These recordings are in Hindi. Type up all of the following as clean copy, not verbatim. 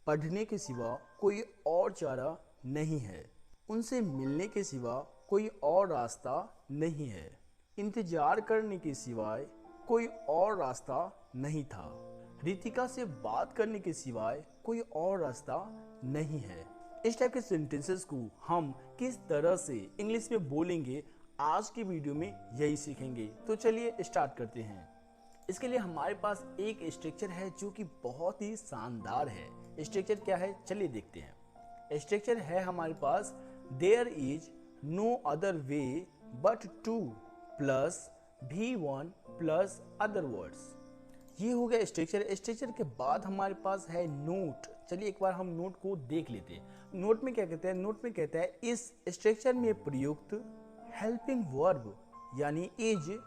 पढ़ने के सिवा कोई और चारा नहीं है। उनसे मिलने के सिवा कोई और रास्ता नहीं है। इंतजार करने के सिवाय कोई और रास्ता नहीं था। रितिका से बात करने के सिवाय कोई और रास्ता नहीं है। इस टाइप के सेंटेंसेस को हम किस तरह से इंग्लिश में बोलेंगे, आज की वीडियो में यही सीखेंगे। तो चलिए स्टार्ट करते हैं। इसके लिए हमारे पास एक स्ट्रक्चर है जो कि बहुत ही शानदार है। स्ट्रक्चर क्या है, चलिए देखते हैं। स्ट्रक्चर है हमारे पास there is no other way but to plus V1 plus other words. ये हो गया स्ट्रक्चर। स्ट्रक्चर के बाद हमारे पास है नोट। चलिए एक बार हम नोट को देख लेते हैं। नोट में क्या कहते हैं, नोट में कहता है इस स्ट्रक्चर में प्रयुक्त हेल्पिंग वर्ब यानी इज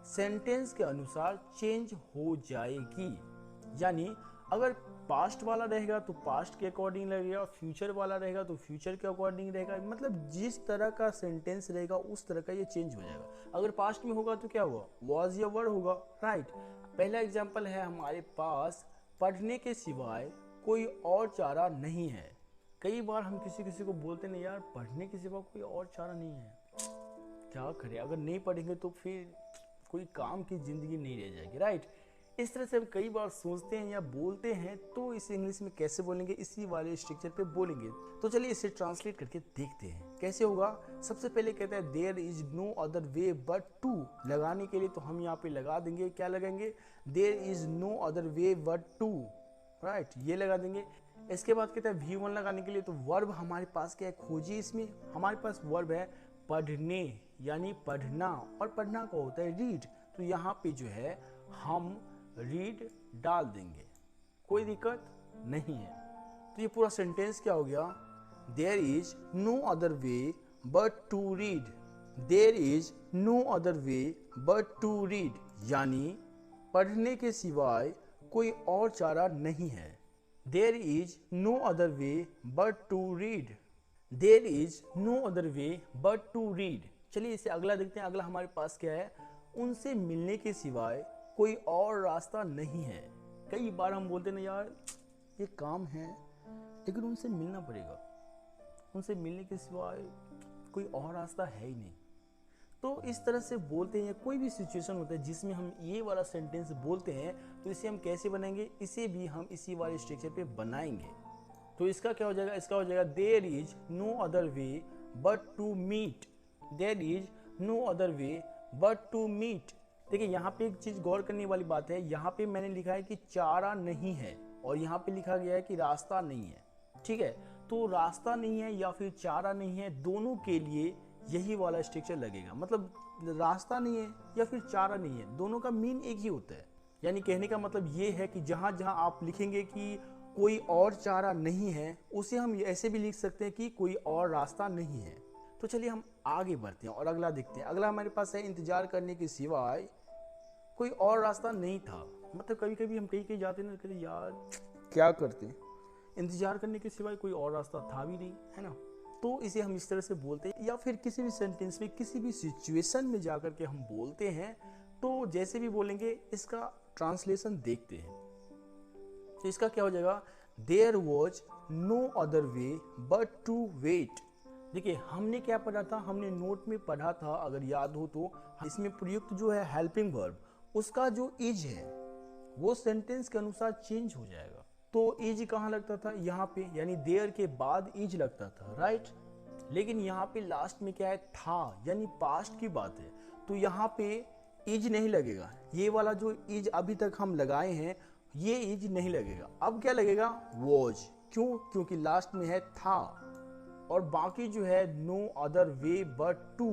सेंटेंस के अनुसार चेंज हो जाएगी। यानी अगर पास्ट वाला रहेगा तो पास्ट के अकॉर्डिंग लगेगा, फ्यूचर वाला रहेगा तो फ्यूचर के अकॉर्डिंग रहेगा। मतलब जिस तरह का सेंटेंस रहेगा उस तरह का ये चेंज हो जाएगा। अगर पास्ट में होगा तो क्या हुआ, वॉज या वर होगा, राइट। पहला एग्जांपल है हमारे पास, पढ़ने के सिवाय कोई और चारा नहीं है। कई बार हम किसी को बोलते नहीं यार, पढ़ने के सिवा कोई और चारा नहीं है, क्या करें, अगर नहीं पढ़ेंगे तो फिर कोई काम की जिंदगी नहीं रह जाएगी, राइट। इस तरह से हम कई बार सोचते हैं या बोलते हैं। तो इसे इंग्लिश में कैसे बोलेंगे, इसी वाले स्ट्रक्चर पे बोलेंगे। तो चलिए इसे ट्रांसलेट करके देखते हैं कैसे होगा। सबसे पहले कहता है there is no other way but to. लगाने के लिए तो हम यहाँ पे लगा देंगे, क्या लगाएंगे, there is no other way but to, right, ये लगा देंगे। इसके बाद कहता है V1 लगाने के लिए तो वर्ब हमारे पास क्या है, खोजिए। इसमें हमारे पास वर्ब है पढ़ने यानी पढ़ना, और पढ़ना का होता है रीड। तो यहाँ पे जो है हम रीड डाल देंगे, कोई दिक्कत नहीं है। तो ये पूरा सेंटेंस क्या हो गया, there is no other way but to read. There is no other way but to read यानी पढ़ने के सिवाय कोई और चारा नहीं है। There is no other way but to read. There is no other way but to read. चलिए इसे अगला देखते हैं। अगला हमारे पास क्या है, उनसे मिलने के सिवाय कोई और रास्ता नहीं है। कई बार हम बोलते ना यार ये काम है लेकिन उनसे मिलना पड़ेगा, उनसे मिलने के सिवाय कोई और रास्ता है ही नहीं। तो इस तरह से बोलते हैं। कोई भी सिचुएशन होता है जिसमें हम ये वाला सेंटेंस बोलते हैं तो इसे हम कैसे बनाएंगे, इसे भी हम इसी वाले स्ट्रक्चर पे बनाएंगे। तो इसका क्या हो जाएगा, इसका हो जाएगा there is no other way but to meet. There is no other way but to meet. देखिए यहाँ पे एक चीज गौर करने वाली बात है, यहाँ पे मैंने लिखा है कि चारा नहीं है और यहाँ पे लिखा गया है कि रास्ता नहीं है, ठीक है। तो रास्ता नहीं है या फिर चारा नहीं है, दोनों के लिए यही वाला स्ट्रक्चर लगेगा। मतलब रास्ता नहीं है या फिर चारा नहीं है, दोनों का मीन एक ही होता है। यानी कहने का मतलब ये है कि जहाँ जहाँ आप लिखेंगे कि कोई और चारा नहीं है, उसे हम ऐसे भी लिख सकते हैं कि कोई और रास्ता नहीं है। तो चलिए हम आगे बढ़ते हैं और अगला देखते हैं। अगला हमारे पास है इंतजार करने के सिवाय कोई और रास्ता नहीं था। मतलब कभी कभी हम कहीं जाते ना, कहते यार क्या करते, इंतजार करने के सिवाय कोई और रास्ता था भी नहीं, है ना। तो इसे हम इस तरह से बोलते हैं। या फिर किसी भी सेंटेंस में किसी भी सिचुएशन में जाकर के हम बोलते हैं तो जैसे भी बोलेंगे इसका ट्रांसलेशन देखते हैं। तो इसका क्या हो जाएगा, there was no other way but to wait. देखिए हमने क्या पढ़ा था, हमने नोट में पढ़ा था, अगर याद हो तो, इसमें प्रयुक्त जो है हेल्पिंग वर्ब, उसका जो इज है वो सेंटेंस के अनुसार चेंज हो जाएगा। तो इज कहाँ लगता था, यहाँ पे, यानी देयर के बाद इज लगता था, राइट। लेकिन यहाँ पे लास्ट में क्या है, था, यानी पास्ट की बात है, तो यहाँ पे इज नहीं लगेगा। ये वाला जो इज अभी तक हम लगाए हैं ये इज नहीं लगेगा। अब क्या लगेगा, वॉज। क्यों, क्योंकि लास्ट में है था, और बाकी जो है no other way but to,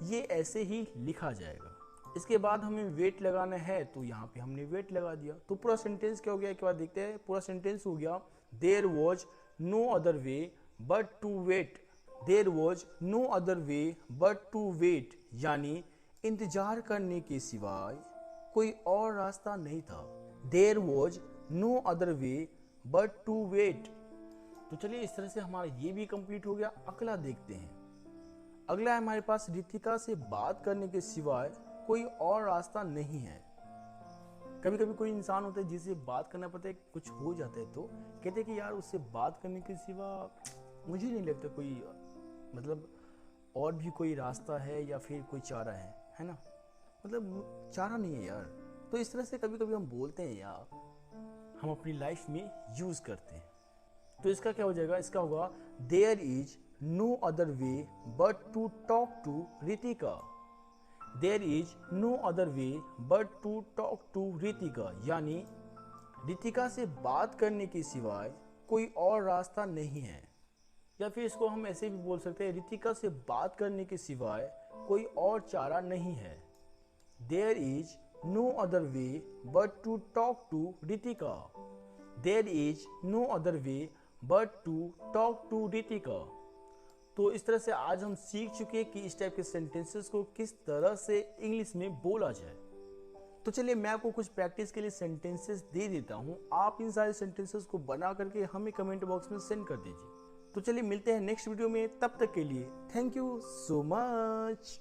ये ऐसे ही लिखा जाएगा। इसके बाद हमें वेट लगाना है तो यहाँ पे हमने वेट लगा दिया। तो पूरा सेंटेंस क्या हो गया, एक बार देखते हैं। पूरा सेंटेंस हो गया there was no other way but to wait. There was no other way but to wait यानी इंतजार करने के सिवाय कोई और रास्ता नहीं था। There was no other way but to wait. तो चलिए इस तरह से हमारा ये भी कंप्लीट हो गया। अगला देखते हैं। अगला है हमारे पास रितिका से बात करने के सिवाय कोई और रास्ता नहीं है। कभी कभी कोई इंसान होता है जिससे बात करना पड़ता है, कुछ हो जाता है तो कहते हैं कि यार उससे बात करने के सिवा मुझे नहीं लगता कोई मतलब और भी कोई रास्ता है या फिर कोई चारा है ना। मतलब चारा नहीं है यार। तो इस तरह से कभी कभी हम बोलते हैं यार, हम अपनी लाइफ में यूज करते हैं। तो इसका क्या हो जाएगा, इसका होगा there is no other way but to talk to Ritika. There is no other way but to talk to Ritika, यानी रितिका से बात करने के सिवाय कोई और रास्ता नहीं है। या फिर इसको हम ऐसे भी बोल सकते हैं, रितिका से बात करने के सिवाय कोई और चारा नहीं है। There is no other way but to talk to Ritika. There is no other way but to talk to Ritika. तो इस तरह से आज हम सीख चुके हैं कि इस टाइप के सेंटेंसेस को किस तरह से इंग्लिश में बोला जाए। तो चलिए मैं आपको कुछ प्रैक्टिस के लिए सेंटेंसेस दे देता हूं, आप इन सारे सेंटेंसेस को बना करके हमें कमेंट बॉक्स में सेंड कर दीजिए। तो चलिए मिलते हैं नेक्स्ट वीडियो में, तब तक के लिए थैंक यू सो मच।